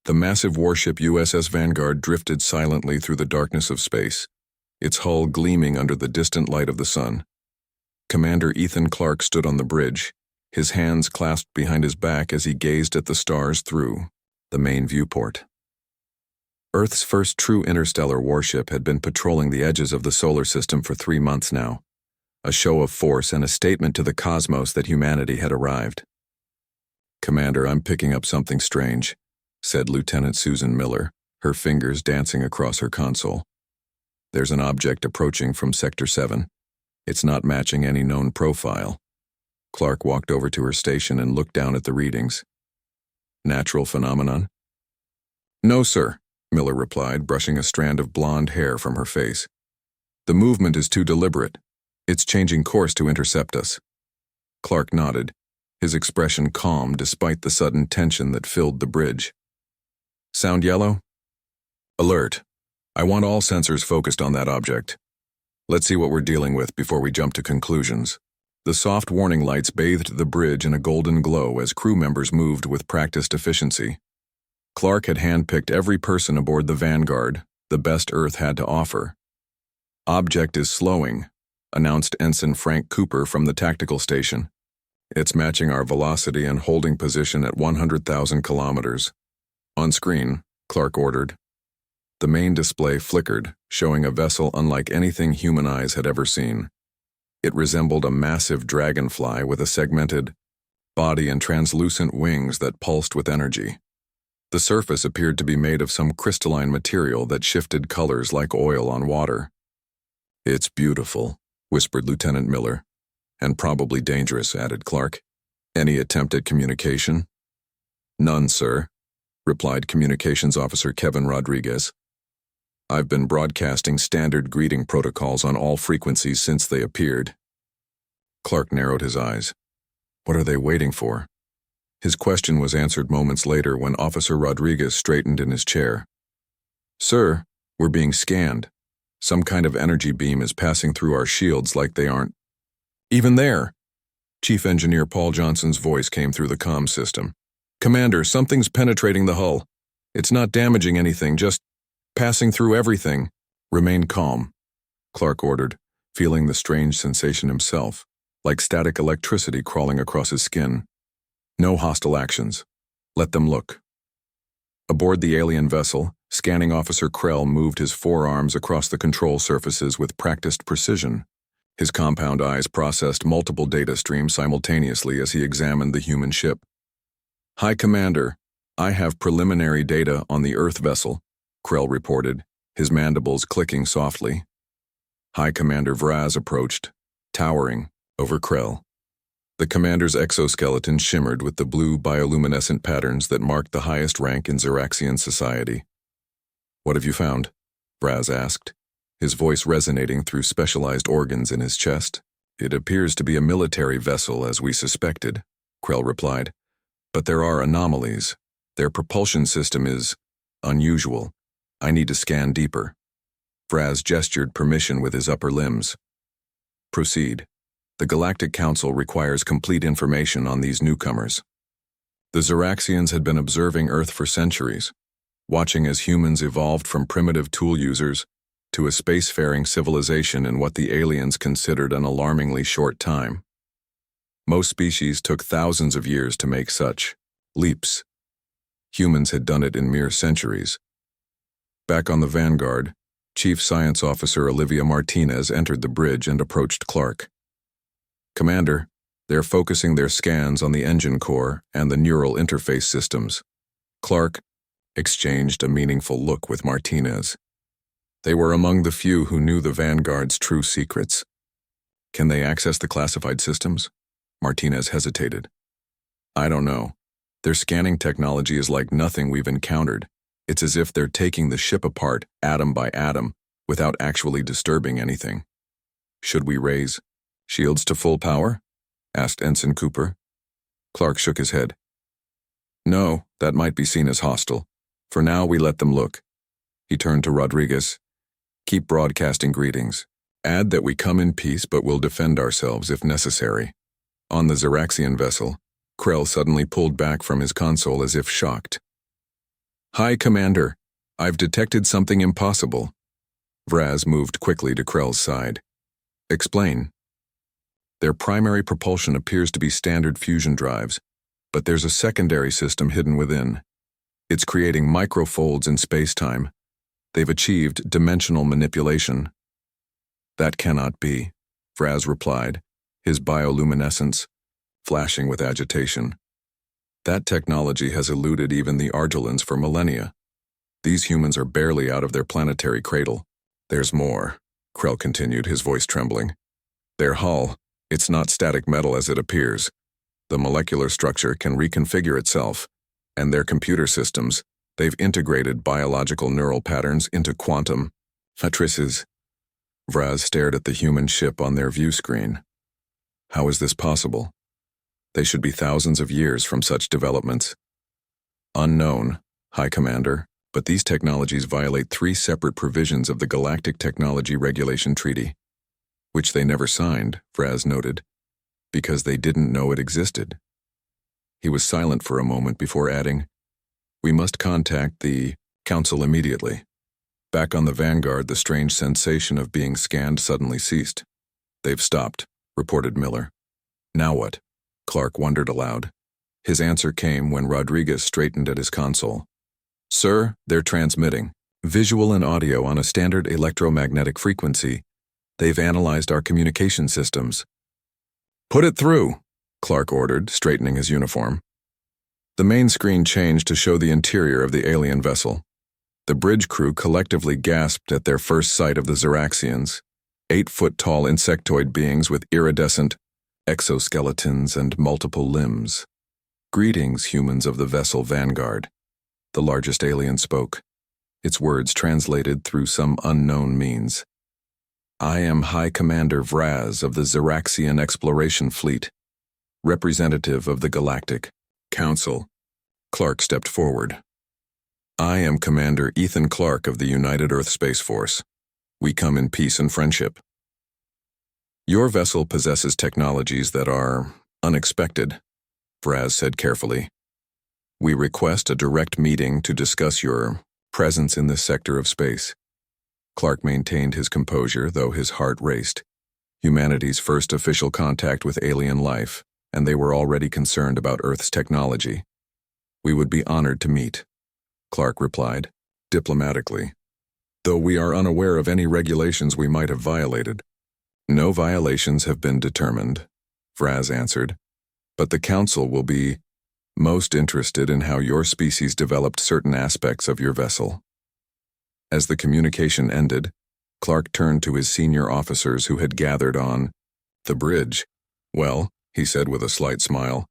The massive warship USS Vanguard drifted silently through the darkness of space, its hull gleaming under the distant light of the sun. Commander Ethan Clark stood on the bridge, his hands clasped behind his back as he gazed at the stars through the main viewport. Earth's first true interstellar warship had been patrolling the edges of the solar system for 3 months now, a show of force and a statement to the cosmos that humanity had arrived. "Commander, I'm picking up something strange," said Lieutenant Susan Miller, her fingers dancing across her console. "There's an object approaching from Sector 7. It's not matching any known profile." Clark walked over to her station and looked down at the readings. "Natural phenomenon?" "No, sir," Miller replied, brushing a strand of blonde hair from her face. "The movement is too deliberate. It's changing course to intercept us." Clark nodded, his expression calm despite the sudden tension that filled the bridge. "Sound yellow?" "Alert. I want all sensors focused on that object. Let's see what we're dealing with before we jump to conclusions." The soft warning lights bathed the bridge in a golden glow as crew members moved with practiced efficiency. Clark had handpicked every person aboard the Vanguard, the best Earth had to offer. "Object is slowing," announced Ensign Frank Cooper from the tactical station. "It's matching our velocity and holding position at 100,000 kilometers. On screen," Clark ordered. The main display flickered, showing a vessel unlike anything human eyes had ever seen. It resembled a massive dragonfly with a segmented body and translucent wings that pulsed with energy. The surface appeared to be made of some crystalline material that shifted colors like oil on water. "It's beautiful," whispered Lieutenant Miller. "And probably dangerous," added Clark. "Any attempt at communication?" "None, sir," replied Communications Officer Kevin Rodriguez. "I've been broadcasting standard greeting protocols on all frequencies since they appeared." Clark narrowed his eyes. What are they waiting for? His question was answered moments later when Officer Rodriguez straightened in his chair. "Sir, we're being scanned. Some kind of energy beam is passing through our shields like they aren't." "Even there!" Chief Engineer Paul Johnson's voice came through the comm system. "Commander, something's penetrating the hull. It's not damaging anything, just passing through everything." "Remain calm," Clark ordered, feeling the strange sensation himself, like static electricity crawling across his skin. "No hostile actions. Let them look." Aboard the alien vessel, Scanning Officer Krell moved his forearms across the control surfaces with practiced precision. His compound eyes processed multiple data streams simultaneously as he examined the human ship. "Hi, Commander. I have preliminary data on the Earth vessel," Krell reported, his mandibles clicking softly. High Commander Vraz approached, towering over Krell. The commander's exoskeleton shimmered with the blue bioluminescent patterns that marked the highest rank in Xeraxian society. "What have you found?" Vraz asked, his voice resonating through specialized organs in his chest. "It appears to be a military vessel, as we suspected," Krell replied. "But there are anomalies. Their propulsion system is unusual. I need to scan deeper." Vraz gestured permission with his upper limbs. "Proceed. The Galactic Council requires complete information on these newcomers." The Xeraxians had been observing Earth for centuries, watching as humans evolved from primitive tool users to a spacefaring civilization in what the aliens considered an alarmingly short time. Most species took thousands of years to make such leaps. Humans had done it in mere centuries. Back on the Vanguard, Chief Science Officer Olivia Martinez entered the bridge and approached Clark. "Commander, they're focusing their scans on the engine core and the neural interface systems." Clark exchanged a meaningful look with Martinez. They were among the few who knew the Vanguard's true secrets. "Can they access the classified systems?" Martinez hesitated. "I don't know. Their scanning technology is like nothing we've encountered. It's as if they're taking the ship apart atom by atom without actually disturbing anything." "Should we raise shields to full power?" asked Ensign Cooper. Clark shook his head. "No, that might be seen as hostile. For now, we let them look." He turned to Rodriguez. "Keep broadcasting greetings. Add that we come in peace but will defend ourselves if necessary." On the Xeraxian vessel, Krell suddenly pulled back from his console as if shocked. Hi, Commander. I've detected something impossible. Vraz moved quickly to Krell's side. Explain. Their primary propulsion appears to be standard fusion drives, but there's a secondary system hidden within. It's creating microfolds in space-time. They've achieved dimensional manipulation. That cannot be, Vraz replied, his bioluminescence flashing with agitation. That technology has eluded even the Argelans for millennia. These humans are barely out of their planetary cradle. There's more, Krell continued, his voice trembling. Their hull, it's not static metal as it appears. The molecular structure can reconfigure itself, and their computer systems, they've integrated biological neural patterns into quantum matrices. Vraz stared at the human ship on their view screen. How is this possible? They should be thousands of years from such developments. Unknown, High Commander, but these technologies violate 3 separate provisions of the Galactic Technology Regulation Treaty, which they never signed, Vraz noted, because they didn't know it existed. He was silent for a moment before adding, "We must contact the Council immediately." Back on the Vanguard, the strange sensation of being scanned suddenly ceased. "They've stopped," reported Miller. "Now what?" Clark wondered aloud. His answer came when Rodriguez straightened at his console. "Sir, they're transmitting visual and audio on a standard electromagnetic frequency. They've analyzed our communication systems." "Put it through," Clark ordered, straightening his uniform. The main screen changed to show the interior of the alien vessel. The bridge crew collectively gasped at their first sight of the Zeraxians, 8-foot-tall insectoid beings with iridescent exoskeletons and multiple limbs. "Greetings, humans of the vessel Vanguard," the largest alien spoke, its words translated through some unknown means. "I am High Commander Vraz of the Zeraxian Exploration Fleet, representative of the Galactic Council." Clark stepped forward. "I am Commander Ethan Clark of the United Earth Space Force. We come in peace and friendship. Your vessel possesses technologies that are unexpected," Vraz said carefully. "We request a direct meeting to discuss your presence in this sector of space." Clark maintained his composure, though his heart raced. Humanity's first official contact with alien life, and they were already concerned about Earth's technology. "We would be honored to meet," Clark replied, diplomatically, "though we are unaware of any regulations we might have violated." "No violations have been determined," Vraz answered, "but the Council will be most interested in how your species developed certain aspects of your vessel." As the communication ended, Clark turned to his senior officers who had gathered on the bridge. "Well," he said with a slight smile,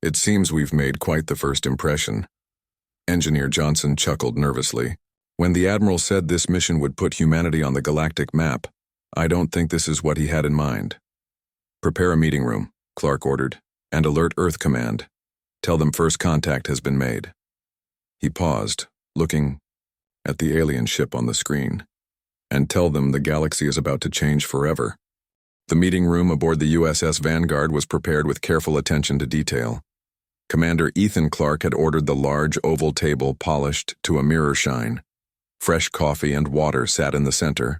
"it seems we've made quite the first impression." Engineer Johnson chuckled nervously. "When the Admiral said this mission would put humanity on the galactic map, I don't think this is what he had in mind." "Prepare a meeting room," Clark ordered, "and alert Earth Command. Tell them first contact has been made." He paused, looking at the alien ship on the screen. "And tell them the galaxy is about to change forever." The meeting room aboard the USS Vanguard was prepared with careful attention to detail. Commander Ethan Clark had ordered the large oval table polished to a mirror shine. Fresh coffee and water sat in the center,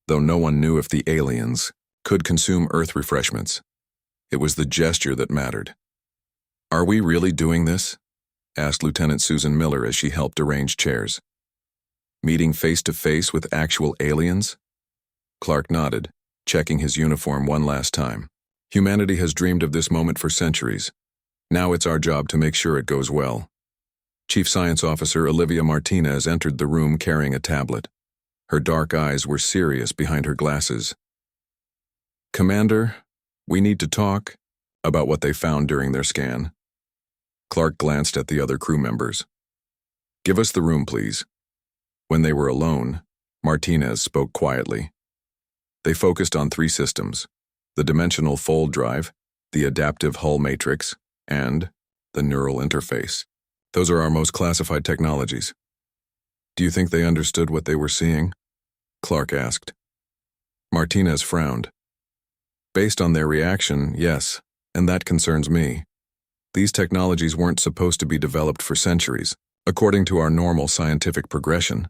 though no one knew if the aliens could consume Earth refreshments. It was the gesture that mattered. "Are we really doing this?" asked Lieutenant Susan Miller as she helped arrange chairs. "Meeting face-to-face with actual aliens?" Clark nodded, checking his uniform one last time. "Humanity has dreamed of this moment for centuries. Now it's our job to make sure it goes well." Chief Science Officer Olivia Martinez entered the room carrying a tablet. Her dark eyes were serious behind her glasses. "Commander, we need to talk about what they found during their scan." Clark glanced at the other crew members. "Give us the room, please." When they were alone, Martinez spoke quietly. They focused on 3 systems: the dimensional fold drive, the adaptive hull matrix, and the neural interface. "Those are our most classified technologies. Do you think they understood what they were seeing?" Clark asked. Martinez frowned. "Based on their reaction, yes, and that concerns me. These technologies weren't supposed to be developed for centuries. according to our normal scientific progression.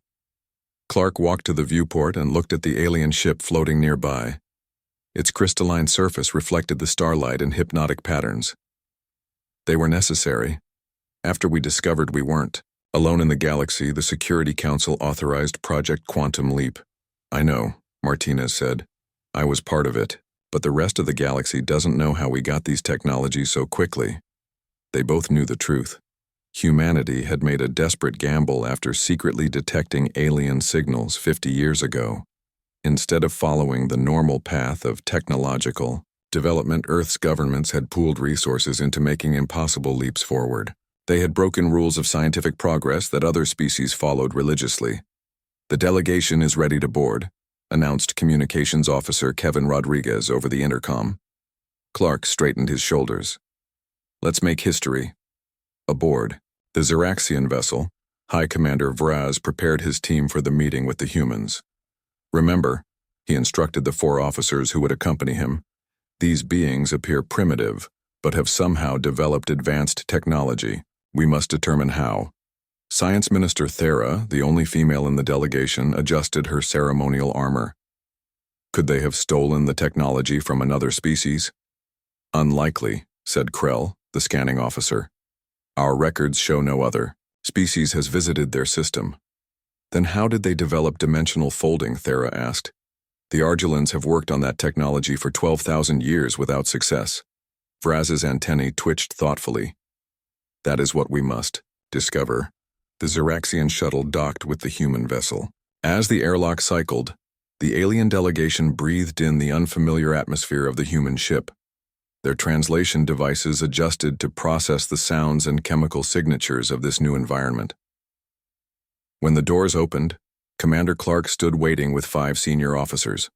Clark walked to the viewport and looked at the alien ship floating nearby. Its crystalline surface reflected the starlight in hypnotic patterns. They were necessary. After we discovered we weren't alone in the galaxy, the Security Council authorized Project Quantum Leap. I know, Martinez said. I was part of it, but the rest of the galaxy doesn't know how we got these technologies so quickly. They both knew the truth. Humanity had made a desperate gamble after secretly detecting alien signals 50 years ago. Instead of following the normal path of technological development, Earth's governments had pooled resources into making impossible leaps forward. They had broken rules of scientific progress that other species followed religiously. The delegation is ready to board, announced Communications Officer Kevin Rodriguez over the intercom. Clark straightened his shoulders. Let's make history. Aboard the Zeraxian vessel, High Commander Vraz prepared his team for the meeting with the humans. Remember, he instructed the 4 officers who would accompany him, these beings appear primitive, but have somehow developed advanced technology. We must determine how. Science Minister Thera, the only female in the delegation, adjusted her ceremonial armor. Could they have stolen the technology from another species? Unlikely, said Krell, the scanning officer. Our records show no other species has visited their system. Then how did they develop dimensional folding, Thera asked. The Argulans have worked on that technology for 12,000 years without success. Vraz's antennae twitched thoughtfully. That is what we must discover. The Zeraxian shuttle docked with the human vessel. As the airlock cycled, the alien delegation breathed in the unfamiliar atmosphere of the human ship. Their translation devices adjusted to process the sounds and chemical signatures of this new environment. When the doors opened, Commander Clark stood waiting with 5 senior officers.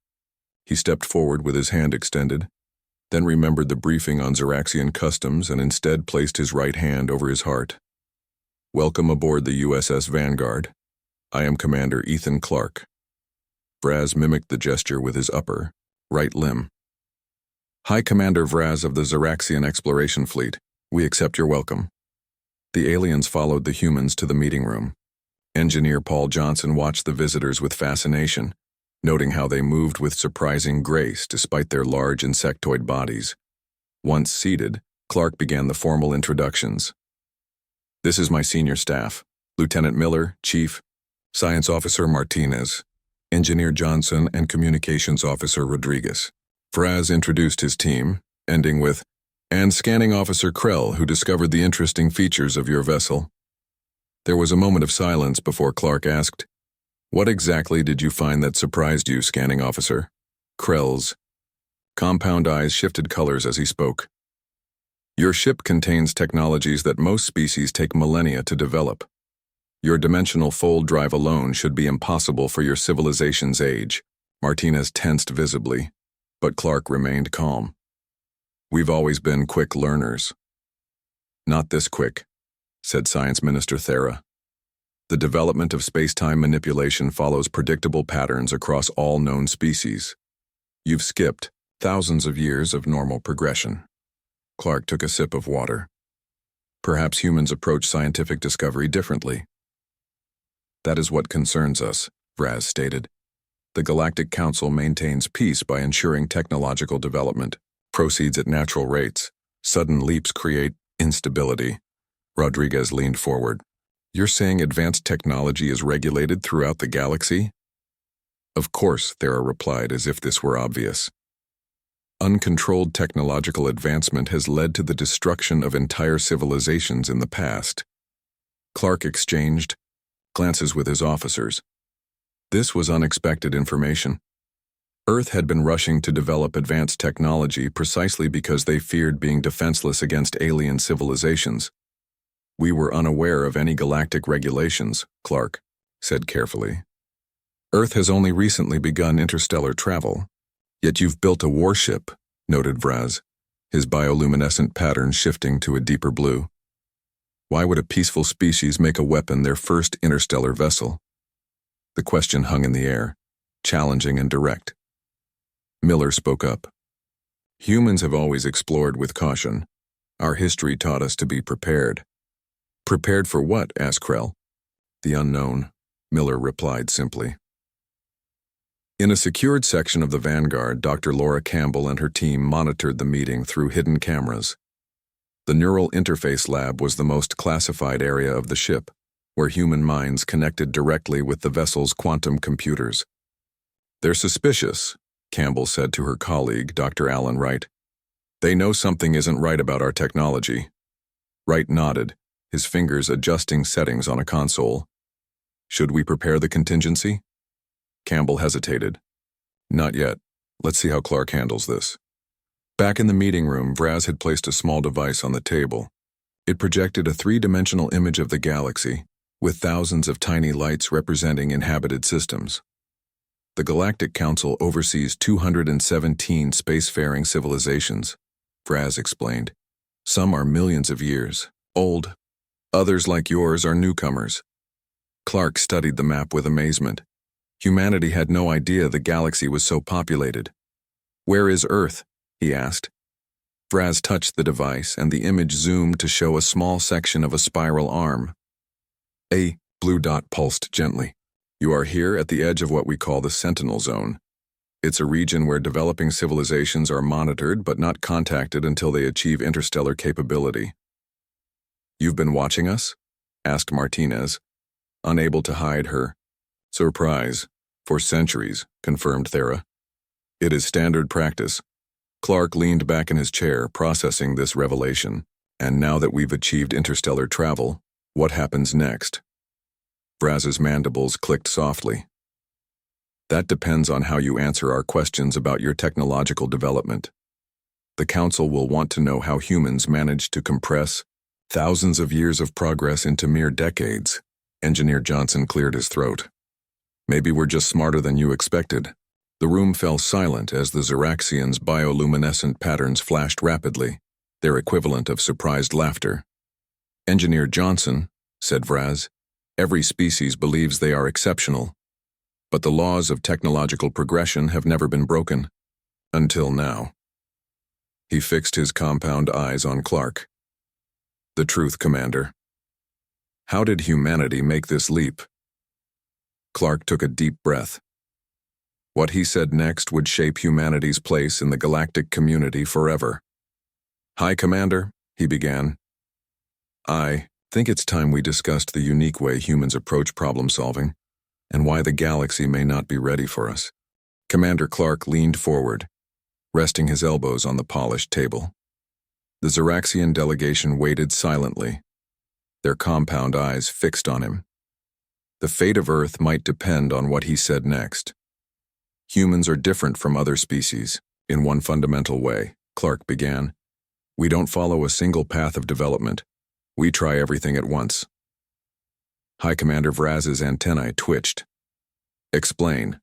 He stepped forward with his hand extended, then remembered the briefing on Zeraxian customs and instead placed his right hand over his heart. Welcome aboard the USS Vanguard. I am Commander Ethan Clark. Vraz mimicked the gesture with his upper, right limb. High Commander Vraz of the Zeraxian Exploration Fleet, we accept your welcome. The aliens followed the humans to the meeting room. Engineer Paul Johnson watched the visitors with fascination, noting how they moved with surprising grace despite their large insectoid bodies. Once seated, Clark began the formal introductions. This is my senior staff, Lieutenant Miller, Chief, Science Officer Martinez, Engineer Johnson, and Communications Officer Rodriguez. Vraz introduced his team, ending with, and Scanning Officer Krell, who discovered the interesting features of your vessel. There was a moment of silence before Clark asked, what exactly did you find that surprised you, Scanning Officer? Krell's compound eyes shifted colors as he spoke. Your ship contains technologies that most species take millennia to develop. Your dimensional fold drive alone should be impossible for your civilization's age. Martinez tensed visibly, but Clark remained calm. We've always been quick learners. Not this quick, said Science Minister Thera. The development of space-time manipulation follows predictable patterns across all known species. You've skipped thousands of years of normal progression. Clark took a sip of water. Perhaps humans approach scientific discovery differently. That is what concerns us, Vraz stated. The Galactic Council maintains peace by ensuring technological development proceeds at natural rates. Sudden leaps create instability. Rodriguez leaned forward. You're saying advanced technology is regulated throughout the galaxy? Of course, Thera replied as if this were obvious. Uncontrolled technological advancement has led to the destruction of entire civilizations in the past. Clark exchanged glances with his officers. This was unexpected information. Earth had been rushing to develop advanced technology precisely because they feared being defenseless against alien civilizations. We were unaware of any galactic regulations, Clark said carefully. Earth has only recently begun interstellar travel. Yet you've built a warship, noted Vraz, his bioluminescent pattern shifting to a deeper blue. Why would a peaceful species make a weapon their first interstellar vessel? The question hung in the air, challenging and direct. Miller spoke up. Humans have always explored with caution. Our history taught us to be prepared. Prepared for what? Asked Krell. The unknown, Miller replied simply. In a secured section of the Vanguard, Dr. Laura Campbell and her team monitored the meeting through hidden cameras. The Neural Interface Lab was the most classified area of the ship, where human minds connected directly with the vessel's quantum computers. They're suspicious, Campbell said to her colleague, Dr. Alan Wright. They know something isn't right about our technology. Wright nodded, his fingers adjusting settings on a console. Should we prepare the contingency? Campbell hesitated. Not yet. Let's see how Clark handles this. Back in the meeting room, Vraz had placed a small device on the table. It projected a three-dimensional image of the galaxy, with thousands of tiny lights representing inhabited systems. The Galactic Council oversees 217 spacefaring civilizations, Vraz explained. Some are millions of years old. Others, like yours, are newcomers. Clark studied the map with amazement. Humanity had no idea the galaxy was so populated. Where is Earth? He asked. Vraz touched the device, and the image zoomed to show a small section of a spiral arm. A blue dot pulsed gently. You are here at the edge of what we call the Sentinel Zone. It's a region where developing civilizations are monitored but not contacted until they achieve interstellar capability. You've been watching us? Asked Martinez, unable to hide her surprise. For centuries, confirmed Thera. It is standard practice. Clark leaned back in his chair, processing this revelation. And now that we've achieved interstellar travel, what happens next? Vraz's mandibles clicked softly. That depends on how you answer our questions about your technological development. The Council will want to know how humans managed to compress thousands of years of progress into mere decades. Engineer Johnson cleared his throat. Maybe we're just smarter than you expected. The room fell silent as the Xeraxians' bioluminescent patterns flashed rapidly, their equivalent of surprised laughter. Engineer Johnson, said Vraz, every species believes they are exceptional. But the laws of technological progression have never been broken. Until now. He fixed his compound eyes on Clark. The truth, Commander. How did humanity make this leap? Clark took a deep breath. What he said next would shape humanity's place in the galactic community forever. Hi, Commander, he began. I think it's time we discussed the unique way humans approach problem solving, and why the galaxy may not be ready for us. Commander Clark leaned forward, resting his elbows on the polished table. The Xeraxian delegation waited silently, their compound eyes fixed on him. The fate of Earth might depend on what he said next. Humans are different from other species, in one fundamental way, Clark began. We don't follow a single path of development. We try everything at once. High Commander Vraz's antennae twitched. Explain.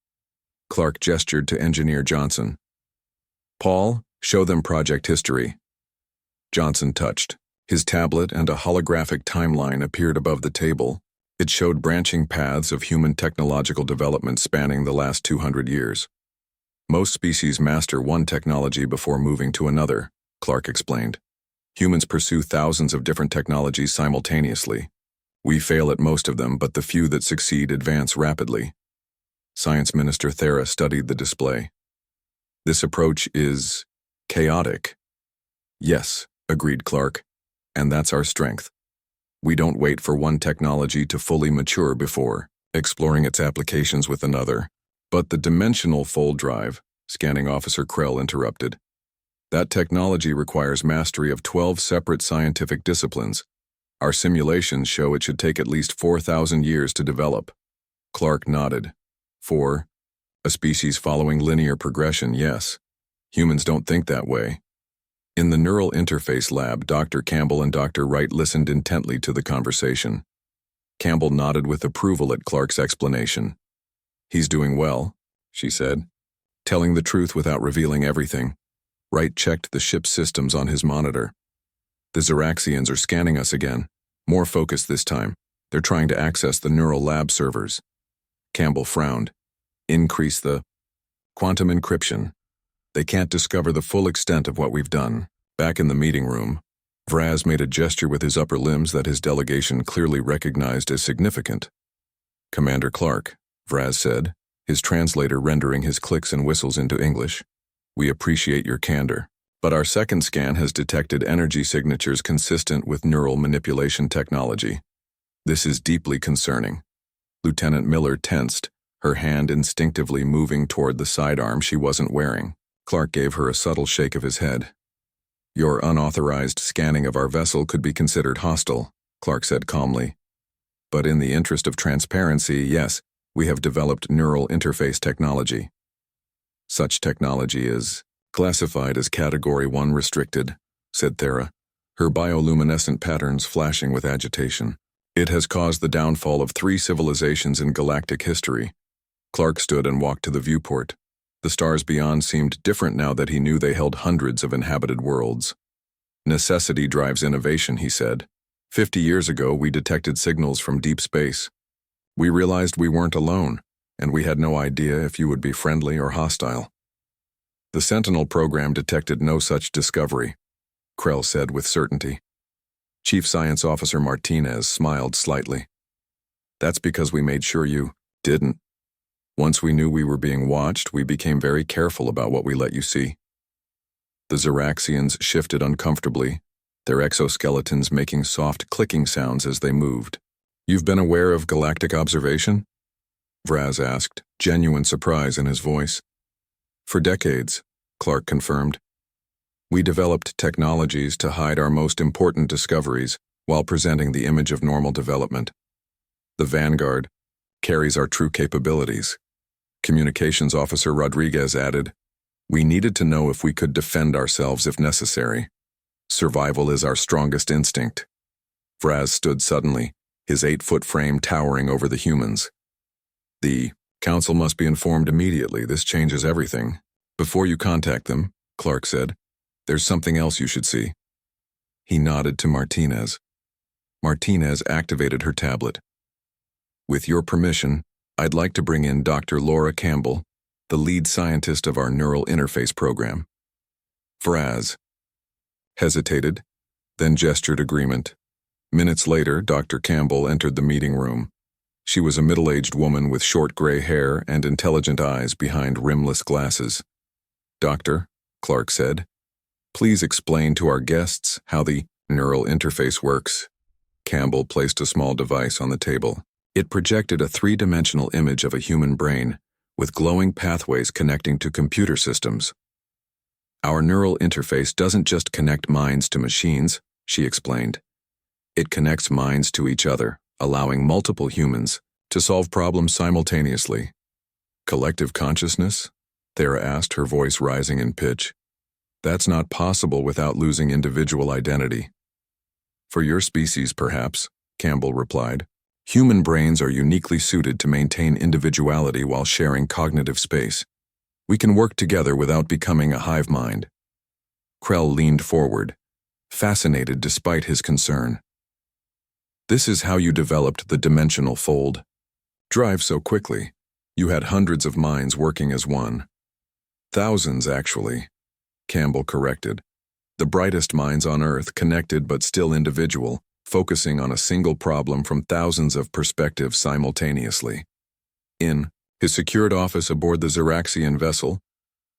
Clark gestured to Engineer Johnson. Paul, show them project history. Johnson touched. His tablet and a holographic timeline appeared above the table. It showed branching paths of human technological development spanning the last 200 years. Most species master one technology before moving to another, Clark explained. Humans pursue thousands of different technologies simultaneously. We fail at most of them, but the few that succeed advance rapidly. Science Minister Thera studied the display. This approach is chaotic. Yes, agreed Clark, and that's our strength. We don't wait for one technology to fully mature before exploring its applications with another. But the dimensional fold drive, Scanning Officer Krell interrupted. That technology requires mastery of 12 separate scientific disciplines. Our simulations show it should take at least 4,000 years to develop. Clark nodded. For a species following linear progression, yes. Humans don't think that way. In the Neural Interface Lab, Dr. Campbell and Dr. Wright listened intently to the conversation. Campbell nodded with approval at Clark's explanation. He's doing well, she said, telling the truth without revealing everything. Wright checked the ship's systems on his monitor. The Xeraxians are scanning us again, more focused this time. They're trying to access the Neural Lab servers. Campbell frowned. Increase the quantum encryption. They can't discover the full extent of what we've done. Back in the meeting room, Vraz made a gesture with his upper limbs that his delegation clearly recognized as significant. Commander Clark, Vraz said, his translator rendering his clicks and whistles into English. We appreciate your candor, but our second scan has detected energy signatures consistent with neural manipulation technology. This is deeply concerning. Lieutenant Miller tensed, her hand instinctively moving toward the sidearm she wasn't wearing. Clark gave her a subtle shake of his head. Your unauthorized scanning of our vessel could be considered hostile, Clark said calmly. But in the interest of transparency, yes, we have developed neural interface technology. Such technology is classified as Category 1 restricted, said Thera, her bioluminescent patterns flashing with agitation. It has caused the downfall of 3 civilizations in galactic history. Clark stood and walked to the viewport. The stars beyond seemed different now that he knew they held hundreds of inhabited worlds. Necessity drives innovation, he said. 50 years ago, we detected signals from deep space. We realized we weren't alone, and we had no idea if you would be friendly or hostile. The Sentinel program detected no such discovery, Krell said with certainty. Chief Science Officer Martinez smiled slightly. That's because we made sure you didn't. Once we knew we were being watched, we became very careful about what we let you see. The Zeraxians shifted uncomfortably, their exoskeletons making soft clicking sounds as they moved. You've been aware of galactic observation? Vraz asked, genuine surprise in his voice. For decades, Clark confirmed. We developed technologies to hide our most important discoveries while presenting the image of normal development. The Vanguard carries our true capabilities. Communications Officer Rodriguez added, we needed to know if we could defend ourselves if necessary. Survival is our strongest instinct. Vraz stood suddenly, his 8-foot frame towering over the humans. The council must be informed immediately. This changes everything. Before you contact them, Clark said, there's something else you should see. He nodded to Martinez. Martinez activated her tablet. With your permission, I'd like to bring in Dr. Laura Campbell, the lead scientist of our neural interface program. Vraz hesitated, then gestured agreement. Minutes later, Dr. Campbell entered the meeting room. She was a middle-aged woman with short gray hair and intelligent eyes behind rimless glasses. Doctor, Clark said, please explain to our guests how the neural interface works. Campbell placed a small device on the table. It projected a 3-dimensional image of a human brain, with glowing pathways connecting to computer systems. Our neural interface doesn't just connect minds to machines, she explained. It connects minds to each other, allowing multiple humans to solve problems simultaneously. Collective consciousness? Thera asked, her voice rising in pitch. That's not possible without losing individual identity. For your species, perhaps, Campbell replied. Human brains are uniquely suited to maintain individuality while sharing cognitive space. We can work together without becoming a hive mind. Krell leaned forward, fascinated despite his concern. This is how you developed the dimensional fold. Drive so quickly. You had hundreds of minds working as one. Thousands, actually, Campbell corrected. The brightest minds on Earth, connected but still individual, focusing on a single problem from thousands of perspectives simultaneously. In his secured office aboard the Zeraxian vessel,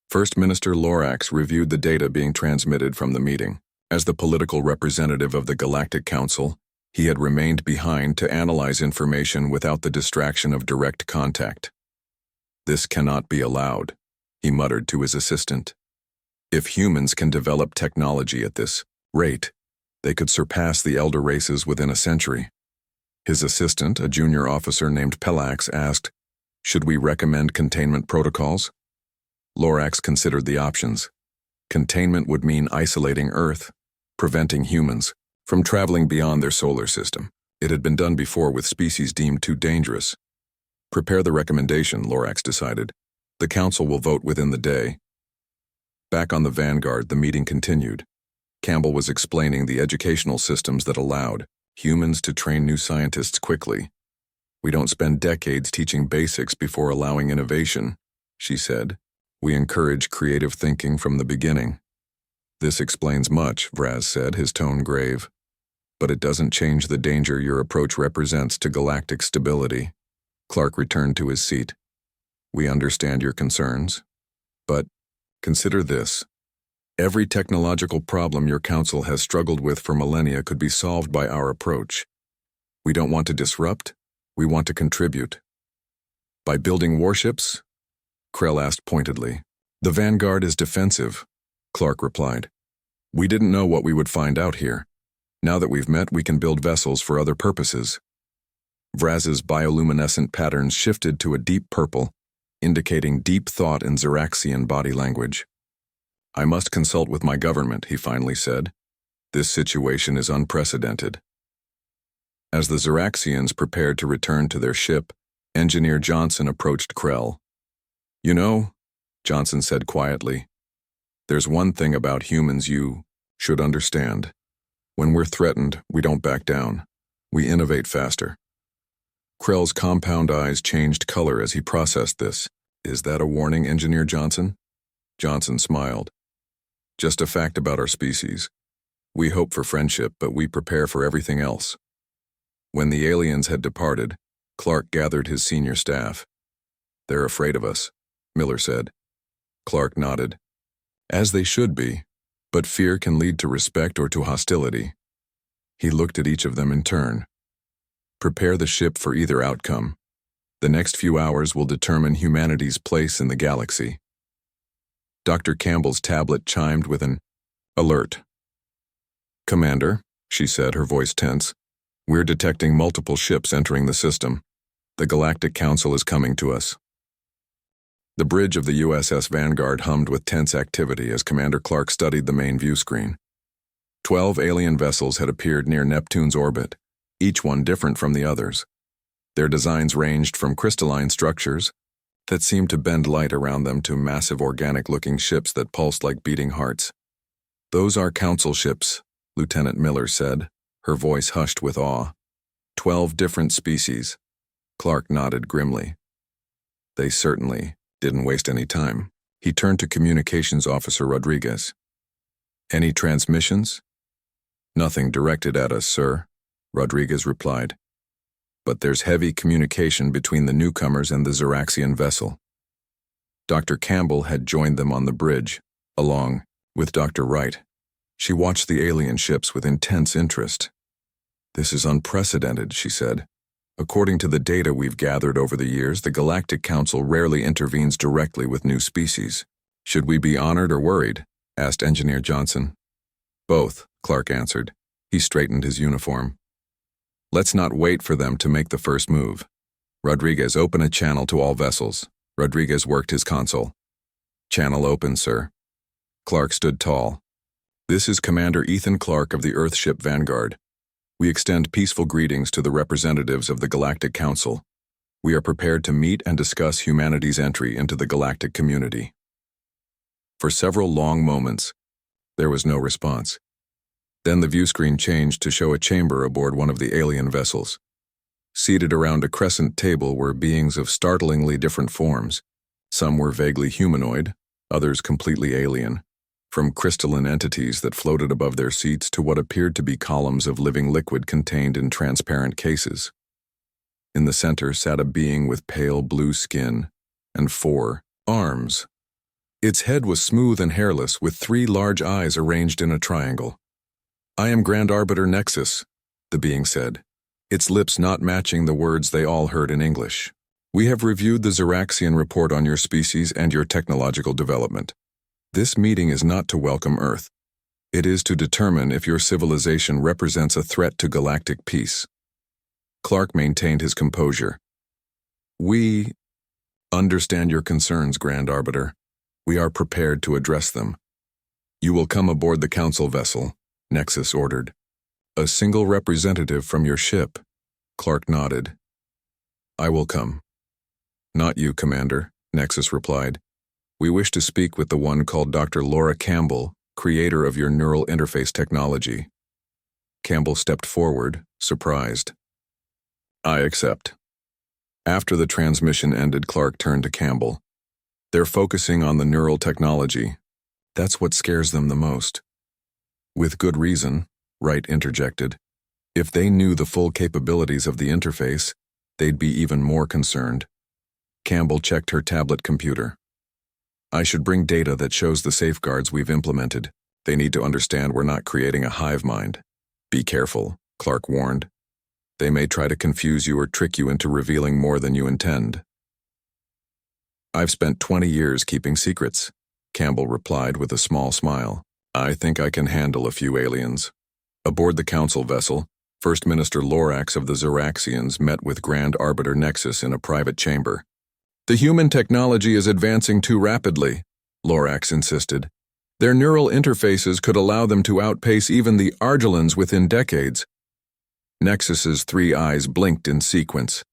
First Minister Lorax reviewed the data being transmitted from the meeting. As the political representative of the Galactic Council, he had remained behind to analyze information without the distraction of direct contact. This cannot be allowed, he muttered to his assistant. If humans can develop technology at this rate, they could surpass the elder races within a century. His assistant, a junior officer named Pelax, asked, should we recommend containment protocols? Lorax considered the options. Containment would mean isolating Earth, preventing humans from traveling beyond their solar system. It had been done before with species deemed too dangerous. Prepare the recommendation, Lorax decided. The council will vote within the day. Back on the Vanguard, the meeting continued. Campbell was explaining the educational systems that allowed humans to train new scientists quickly. We don't spend decades teaching basics before allowing innovation, she said. We encourage creative thinking from the beginning. This explains much, Vraz said, his tone grave. But it doesn't change the danger your approach represents to galactic stability. Clark returned to his seat. We understand your concerns. But consider this. Every technological problem your council has struggled with for millennia could be solved by our approach. We don't want to disrupt, we want to contribute. By building warships? Krell asked pointedly. The Vanguard is defensive, Clark replied. We didn't know what we would find out here. Now that we've met, we can build vessels for other purposes. Vraz's bioluminescent patterns shifted to a deep purple, indicating deep thought in Xeraxian body language. I must consult with my government, he finally said. This situation is unprecedented. As the Xeraxians prepared to return to their ship, Engineer Johnson approached Krell. You know, Johnson said quietly, there's one thing about humans you should understand. When we're threatened, we don't back down. We innovate faster. Krell's compound eyes changed color as he processed this. Is that a warning, Engineer Johnson? Johnson smiled. Just a fact about our species. We hope for friendship, but we prepare for everything else. When the aliens had departed, Clark gathered his senior staff. They're afraid of us, Miller said. Clark nodded. As they should be, but fear can lead to respect or to hostility. He looked at each of them in turn. Prepare the ship for either outcome. The next few hours will determine humanity's place in the galaxy. Dr. Campbell's tablet chimed with an alert. Commander, she said, her voice tense, we're detecting multiple ships entering the system. The Galactic Council is coming to us. The bridge of the USS Vanguard hummed with tense activity as Commander Clark studied the main view screen. 12 alien vessels had appeared near Neptune's orbit, each one different from the others. Their designs ranged from crystalline structures that seemed to bend light around them to massive organic-looking ships that pulsed like beating hearts. Those are council ships, Lieutenant Miller said, her voice hushed with awe. 12 different species. Clark nodded grimly. They certainly didn't waste any time. He turned to Communications Officer Rodriguez. Any transmissions? Nothing directed at us, sir, Rodriguez replied. But there's heavy communication between the newcomers and the Xeraxian vessel. Dr. Campbell had joined them on the bridge, along with Dr. Wright. She watched the alien ships with intense interest. This is unprecedented, she said. According to the data we've gathered over the years, the Galactic Council rarely intervenes directly with new species. Should we be honored or worried? Asked Engineer Johnson. Both, Clark answered. He straightened his uniform. Let's not wait for them to make the first move. Rodriguez, open a channel to all vessels. Rodriguez worked his console. Channel open, sir. Clark stood tall. This is Commander Ethan Clark of the Earthship Vanguard. We extend peaceful greetings to the representatives of the Galactic Council. We are prepared to meet and discuss humanity's entry into the galactic community. For several long moments, there was no response. Then the view screen changed to show a chamber aboard one of the alien vessels. Seated around a crescent table were beings of startlingly different forms. Some were vaguely humanoid, others completely alien. From crystalline entities that floated above their seats to what appeared to be columns of living liquid contained in transparent cases. In the center sat a being with pale blue skin and 4 arms. Its head was smooth and hairless, with 3 large eyes arranged in a triangle. I am Grand Arbiter Nexus, the being said, its lips not matching the words they all heard in English. We have reviewed the Xeraxian report on your species and your technological development. This meeting is not to welcome Earth. It is to determine if your civilization represents a threat to galactic peace. Clark maintained his composure. We understand your concerns, Grand Arbiter. We are prepared to address them. You will come aboard the council vessel, Nexus ordered. A single representative from your ship. Clark nodded. I will come. Not you, Commander, Nexus replied. We wish to speak with the one called Dr. Laura Campbell, creator of your neural interface technology. Campbell stepped forward, surprised. I accept. After the transmission ended, Clark turned to Campbell. They're focusing on the neural technology. That's what scares them the most. With good reason, Wright interjected. If they knew the full capabilities of the interface, they'd be even more concerned. Campbell checked her tablet computer. I should bring data that shows the safeguards we've implemented. They need to understand we're not creating a hive mind. Be careful, Clark warned. They may try to confuse you or trick you into revealing more than you intend. I've spent 20 years keeping secrets, Campbell replied with a small smile. I think I can handle a few aliens. Aboard the council vessel, First Minister Lorax of the Zoraxians met with Grand Arbiter Nexus in a private chamber. The human technology is advancing too rapidly, Lorax insisted. Their neural interfaces could allow them to outpace even the Argelans within decades. Nexus's 3 eyes blinked in sequence.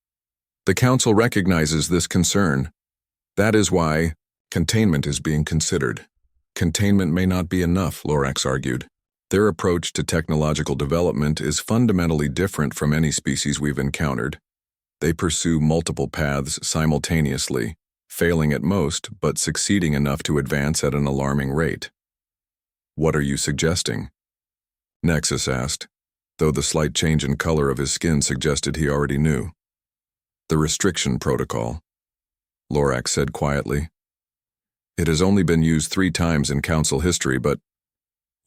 The Council recognizes this concern. That is why containment is being considered. Containment may not be enough, Lorax argued. Their approach to technological development is fundamentally different from any species we've encountered. They pursue multiple paths simultaneously, failing at most, but succeeding enough to advance at an alarming rate. What are you suggesting? Nexus asked, though the slight change in color of his skin suggested he already knew. The restriction protocol, Lorax said quietly. It has only been used 3 times in Council history, but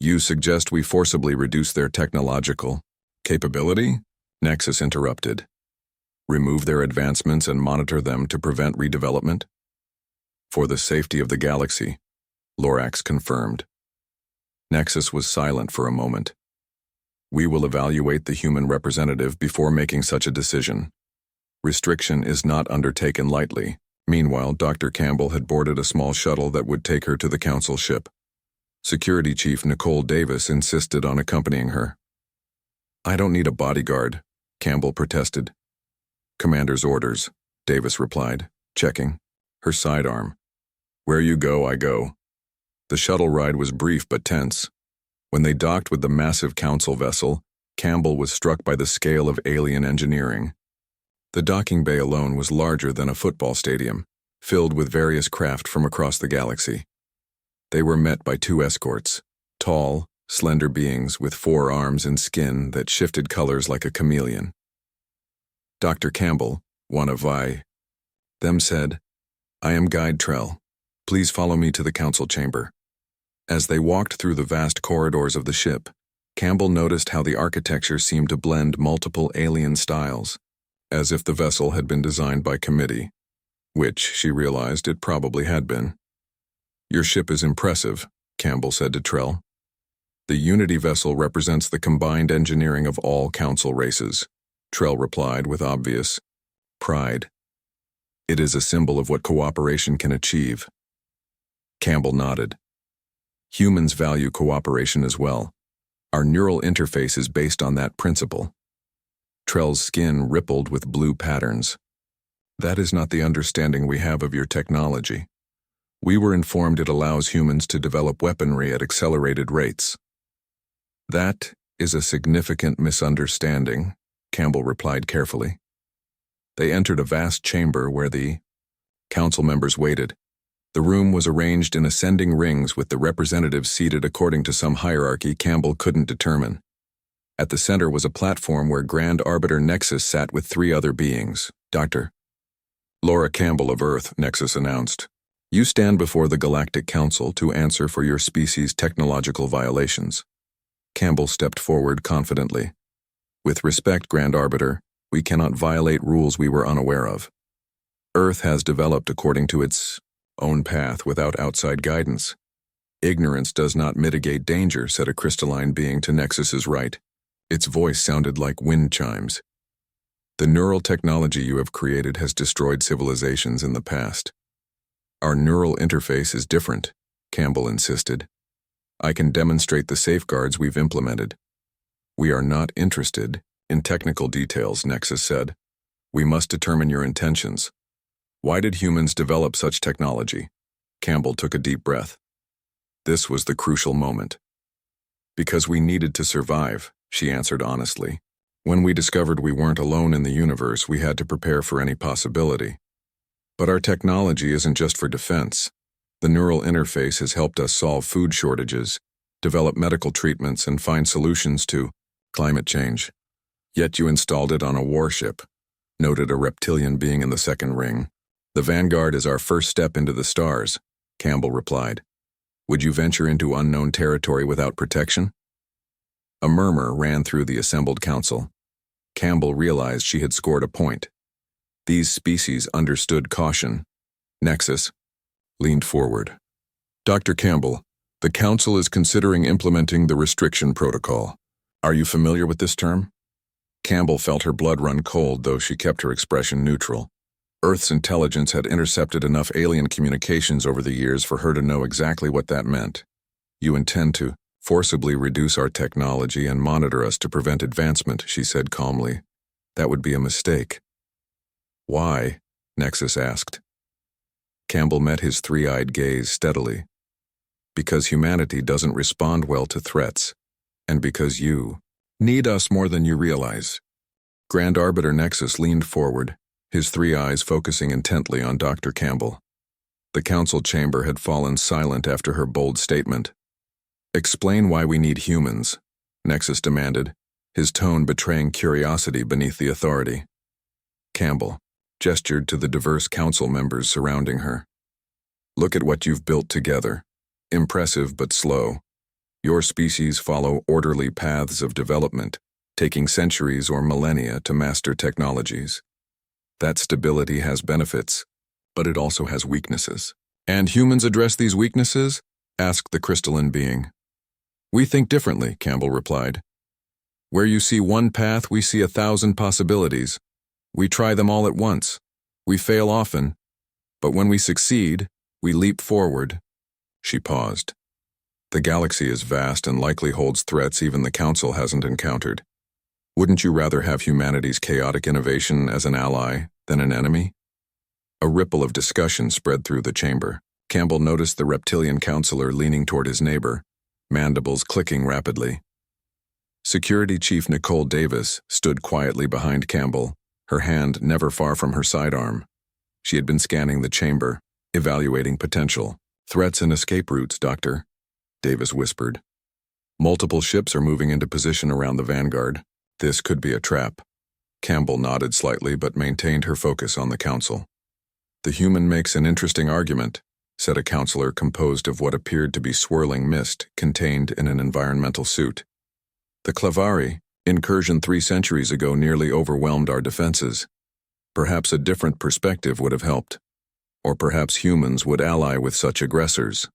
you suggest we forcibly reduce their technological capability? Nexus interrupted. Remove their advancements and monitor them to prevent redevelopment? For the safety of the galaxy, Lorax confirmed. Nexus was silent for a moment. We will evaluate the human representative before making such a decision. Restriction is not undertaken lightly. Meanwhile, Dr. Campbell had boarded a small shuttle that would take her to the council ship. Security Chief Nicole Davis insisted on accompanying her. I don't need a bodyguard, Campbell protested. Commander's orders, Davis replied, checking her sidearm. Where you go, I go. The shuttle ride was brief but tense. When they docked with the massive council vessel, Campbell was struck by the scale of alien engineering. The docking bay alone was larger than a football stadium, filled with various craft from across the galaxy. They were met by 2 escorts, tall, slender beings with 4 arms and skin that shifted colors like a chameleon. Dr. Campbell, one of them said, I am Guide Trell. Please follow me to the council chamber. As they walked through the vast corridors of the ship, Campbell noticed how the architecture seemed to blend multiple alien styles, as if the vessel had been designed by committee, which, she realized, it probably had been. Your ship is impressive, Campbell said to Trell. The Unity vessel represents the combined engineering of all council races, Trell replied with obvious pride. It is a symbol of what cooperation can achieve. Campbell nodded. Humans value cooperation as well. Our neural interface is based on that principle. Trell's skin rippled with blue patterns. That is not the understanding we have of your technology. We were informed it allows humans to develop weaponry at accelerated rates. That is a significant misunderstanding, Campbell replied carefully. They entered a vast chamber where the council members waited. The room was arranged in ascending rings with the representatives seated according to some hierarchy Campbell couldn't determine. At the center was a platform where Grand Arbiter Nexus sat with 3 other beings. Dr. Laura Campbell of Earth, Nexus announced. You stand before the Galactic Council to answer for your species' technological violations. Campbell stepped forward confidently. With respect, Grand Arbiter, we cannot violate rules we were unaware of. Earth has developed according to its own path without outside guidance. Ignorance does not mitigate danger, said a crystalline being to Nexus's right. Its voice sounded like wind chimes. The neural technology you have created has destroyed civilizations in the past. Our neural interface is different, Campbell insisted. I can demonstrate the safeguards we've implemented. We are not interested in technical details, Nexus said. We must determine your intentions. Why did humans develop such technology? Campbell took a deep breath. This was the crucial moment. Because we needed to survive, she answered honestly. When we discovered we weren't alone in the universe, we had to prepare for any possibility. But our technology isn't just for defense. The neural interface has helped us solve food shortages, develop medical treatments, and find solutions to climate change. Yet you installed it on a warship, noted a reptilian being in the second ring. The Vanguard is our first step into the stars, Campbell replied. Would you venture into unknown territory without protection? A murmur ran through the assembled council. Campbell realized she had scored a point. These species understood caution. Nexus leaned forward. Dr. Campbell, the council is considering implementing the restriction protocol. Are you familiar with this term? Campbell felt her blood run cold, though she kept her expression neutral. Earth's intelligence had intercepted enough alien communications over the years for her to know exactly what that meant. You intend to forcibly reduce our technology and monitor us to prevent advancement, she said calmly. That would be a mistake. Why? Nexus asked. Campbell met his three-eyed gaze steadily. Because humanity doesn't respond well to threats, and because you need us more than you realize. Grand Arbiter Nexus leaned forward, his three eyes focusing intently on Dr. Campbell. The council chamber had fallen silent after her bold statement. Explain why we need humans, Nexus demanded, his tone betraying curiosity beneath the authority. Campbell gestured to the diverse council members surrounding her. Look at what you've built together. Impressive but slow. Your species follow orderly paths of development, taking centuries or millennia to master technologies. That stability has benefits, but it also has weaknesses. And humans address these weaknesses? Asked the crystalline being. We think differently, Campbell replied. Where you see one path, we see 1,000 possibilities. We try them all at once. We fail often, but when we succeed, we leap forward. She paused. The galaxy is vast and likely holds threats even the Council hasn't encountered. Wouldn't you rather have humanity's chaotic innovation as an ally than an enemy? A ripple of discussion spread through the chamber. Campbell noticed the reptilian counselor leaning toward his neighbor, mandibles clicking rapidly. Security Chief Nicole Davis stood quietly behind Campbell, her hand never far from her sidearm. She had been scanning the chamber, evaluating potential. Threats and escape routes, Doctor, Davis whispered. Multiple ships are moving into position around the Vanguard. This could be a trap. Campbell nodded slightly but maintained her focus on the council. The human makes an interesting argument, said a counselor composed of what appeared to be swirling mist contained in an environmental suit. The Clavari incursion 3 centuries ago nearly overwhelmed our defenses. Perhaps a different perspective would have helped. Or perhaps humans would ally with such aggressors,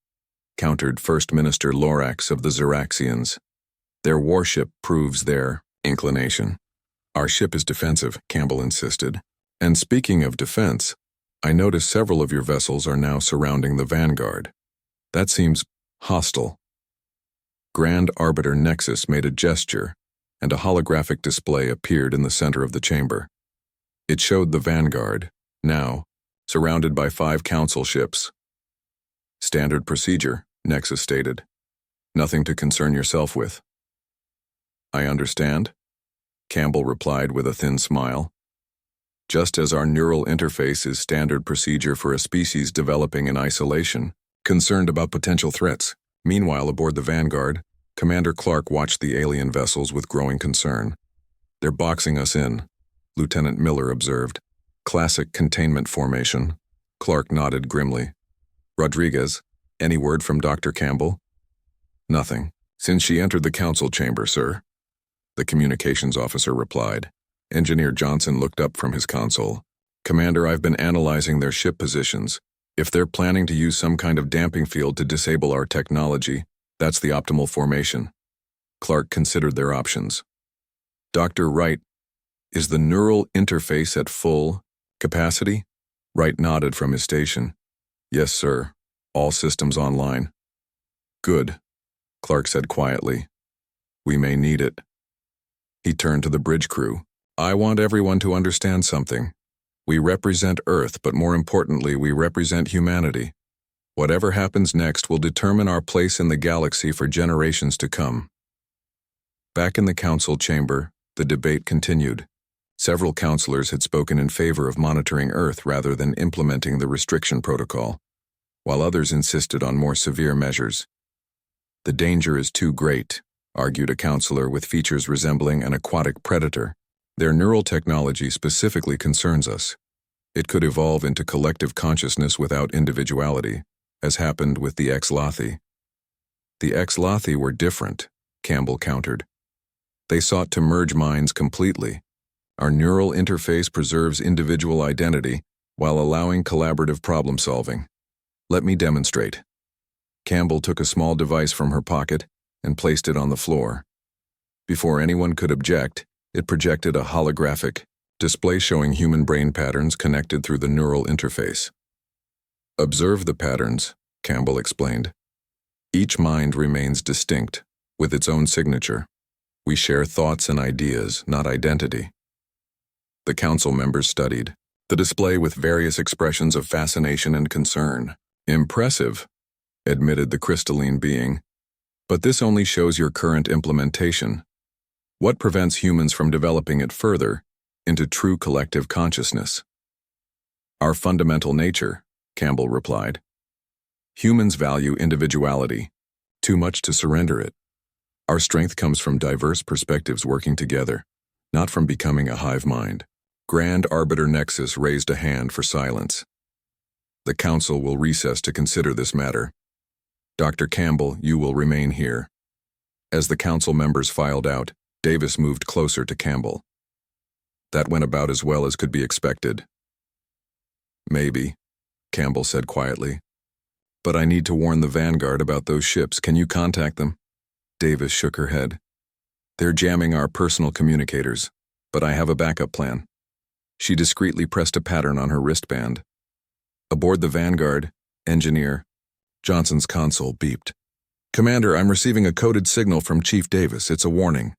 countered First Minister Lorax of the Xeraxians. Their warship proves their inclination. Our ship is defensive, Campbell insisted. And speaking of defense, I notice several of your vessels are now surrounding the Vanguard. That seems hostile. Grand Arbiter Nexus made a gesture, and a holographic display appeared in the center of the chamber. It showed the Vanguard, now, surrounded by 5 council ships. Standard procedure, Nexus stated. Nothing to concern yourself with. I understand, Campbell replied with a thin smile. Just as our neural interface is standard procedure for a species developing in isolation, concerned about potential threats. Meanwhile, aboard the Vanguard, Commander Clark watched the alien vessels with growing concern. They're boxing us in, Lieutenant Miller observed. Classic containment formation. Clark nodded grimly. Rodriguez, any word from Dr. Campbell? Nothing. Since she entered the council chamber, sir, the communications officer replied. Engineer Johnson looked up from his console. Commander, I've been analyzing their ship positions. If they're planning to use some kind of damping field to disable our technology, that's the optimal formation. Clark considered their options. Dr. Wright, is the neural interface at full capacity? Wright nodded from his station. Yes, sir. All systems online. Good, Clark said quietly. We may need it. He turned to the bridge crew. I want everyone to understand something. We represent Earth, but more importantly, we represent humanity. Whatever happens next will determine our place in the galaxy for generations to come. Back in the council chamber, the debate continued. Several counselors had spoken in favor of monitoring Earth rather than implementing the restriction protocol, while others insisted on more severe measures. The danger is too great, argued a counselor with features resembling an aquatic predator. Their neural technology specifically concerns us. It could evolve into collective consciousness without individuality, as happened with the Ex-Lothi. The Ex-Lothi were different, Campbell countered. They sought to merge minds completely. Our neural interface preserves individual identity while allowing collaborative problem-solving. Let me demonstrate. Campbell took a small device from her pocket and placed it on the floor. Before anyone could object, it projected a holographic display showing human brain patterns connected through the neural interface. Observe the patterns, Campbell explained. Each mind remains distinct, with its own signature. We share thoughts and ideas, not identity. The council members studied the display with various expressions of fascination and concern. Impressive, admitted the crystalline being. But this only shows your current implementation. What prevents humans from developing it further into true collective consciousness? Our fundamental nature, Campbell replied. Humans value individuality, too much to surrender it. Our strength comes from diverse perspectives working together, not from becoming a hive mind. Grand Arbiter Nexus raised a hand for silence. The council will recess to consider this matter. Dr. Campbell, you will remain here. As the council members filed out, Davis moved closer to Campbell. That went about as well as could be expected. Maybe, Campbell said quietly. But I need to warn the Vanguard about those ships. Can you contact them? Davis shook her head. They're jamming our personal communicators, but I have a backup plan. She discreetly pressed a pattern on her wristband. Aboard the Vanguard, engineer. Johnson's console beeped. Commander, I'm receiving a coded signal from Chief Davis. It's a warning.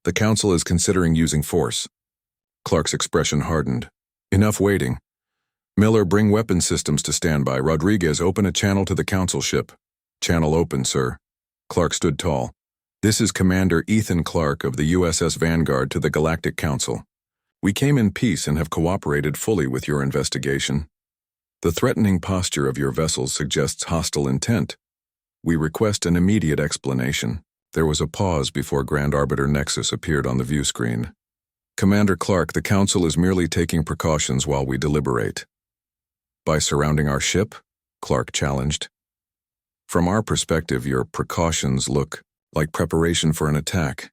The Council is considering using force. Clark's expression hardened. Enough waiting. Miller, bring weapon systems to standby. Rodriguez, open a channel to the Council ship. Channel open, sir. Clark stood tall. This is Commander Ethan Clark of the USS Vanguard to the Galactic Council. We came in peace and have cooperated fully with your investigation. The threatening posture of your vessels suggests hostile intent. We request an immediate explanation. There was a pause before Grand Arbiter Nexus appeared on the view screen. Commander Clark, the Council is merely taking precautions while we deliberate. By surrounding our ship? Clark challenged. From our perspective, your precautions look like preparation for an attack.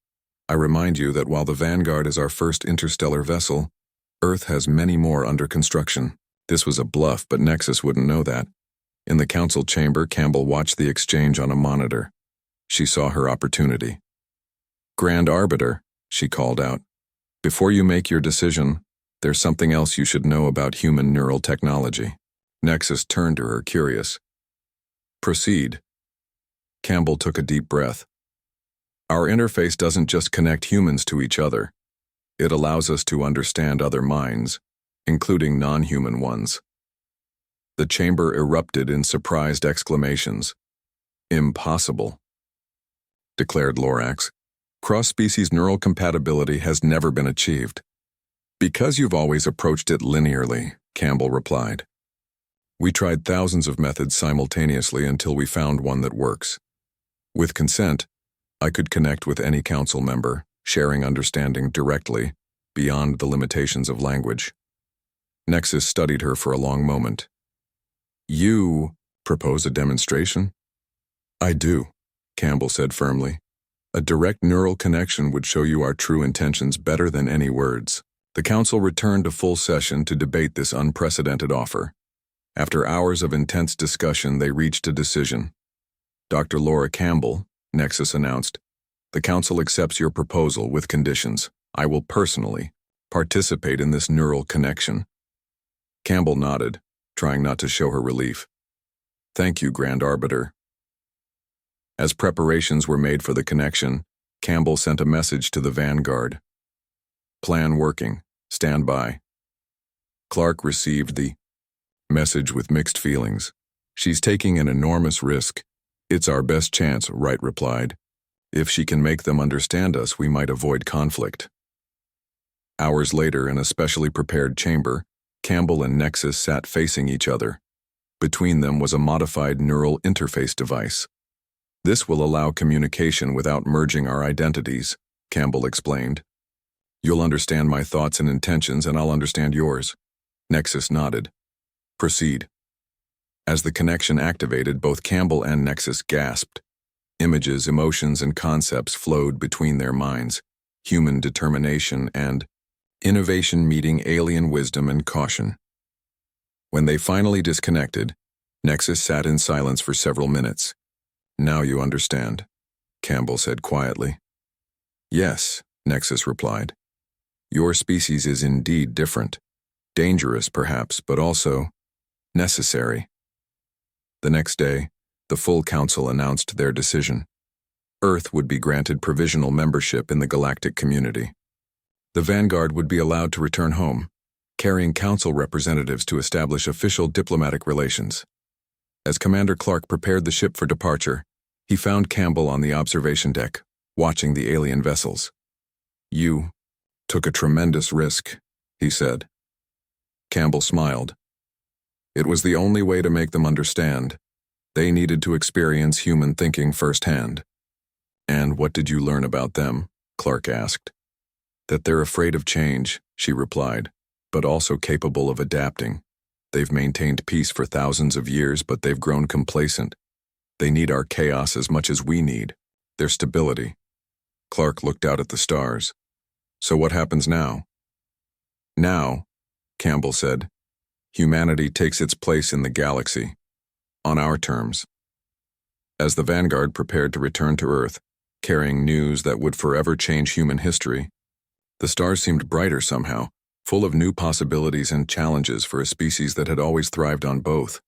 I remind you that while the Vanguard is our first interstellar vessel, Earth has many more under construction. This was a bluff, but Nexus wouldn't know that. In the council chamber, Campbell watched the exchange on a monitor. She saw her opportunity. Grand Arbiter, she called out. Before you make your decision, there's something else you should know about human neural technology. Nexus turned to her, curious. Proceed. Campbell took a deep breath. Our interface doesn't just connect humans to each other. It allows us to understand other minds, including non-human ones. The chamber erupted in surprised exclamations. Impossible, declared Lorax. Cross-species neural compatibility has never been achieved. Because you've always approached it linearly, Campbell replied. We tried thousands of methods simultaneously until we found one that works. With consent, I could connect with any council member, sharing understanding directly, beyond the limitations of language. Nexus studied her for a long moment. You propose a demonstration? I do, Campbell said firmly. A direct neural connection would show you our true intentions better than any words. The council returned to full session to debate this unprecedented offer. After hours of intense discussion, they reached a decision. Dr. Laura Campbell, Nexus announced, the council accepts your proposal with conditions. I will personally participate in this neural connection. Campbell nodded, trying not to show her relief. Thank you, Grand Arbiter. As preparations were made for the connection, Campbell sent a message to the Vanguard. Plan working. Stand by. Clark received the message with mixed feelings. She's taking an enormous risk. It's our best chance, Wright replied. If she can make them understand us, we might avoid conflict. Hours later, in a specially prepared chamber, Campbell and Nexus sat facing each other. Between them was a modified neural interface device. This will allow communication without merging our identities, Campbell explained. You'll understand my thoughts and intentions, and I'll understand yours. Nexus nodded. Proceed. As the connection activated, both Campbell and Nexus gasped. Images, emotions, and concepts flowed between their minds. Human determination and innovation meeting alien wisdom and caution. When they finally disconnected, Nexus sat in silence for several minutes. Now you understand, Campbell said quietly. Yes, Nexus replied. Your species is indeed different. Dangerous, perhaps, but also necessary. The next day, the full council announced their decision. Earth would be granted provisional membership in the galactic community. The Vanguard would be allowed to return home, carrying council representatives to establish official diplomatic relations. As Commander Clark prepared the ship for departure, he found Campbell on the observation deck, watching the alien vessels. You took a tremendous risk, he said. Campbell smiled. It was the only way to make them understand. They needed to experience human thinking firsthand. And what did you learn about them? Clark asked. That they're afraid of change, she replied, but also capable of adapting. They've maintained peace for thousands of years, but they've grown complacent. They need our chaos as much as we need their stability. Clark looked out at the stars. So what happens now? Now, Campbell said, humanity takes its place in the galaxy, on our terms. As the Vanguard prepared to return to Earth, carrying news that would forever change human history, the stars seemed brighter somehow, full of new possibilities and challenges for a species that had always thrived on both.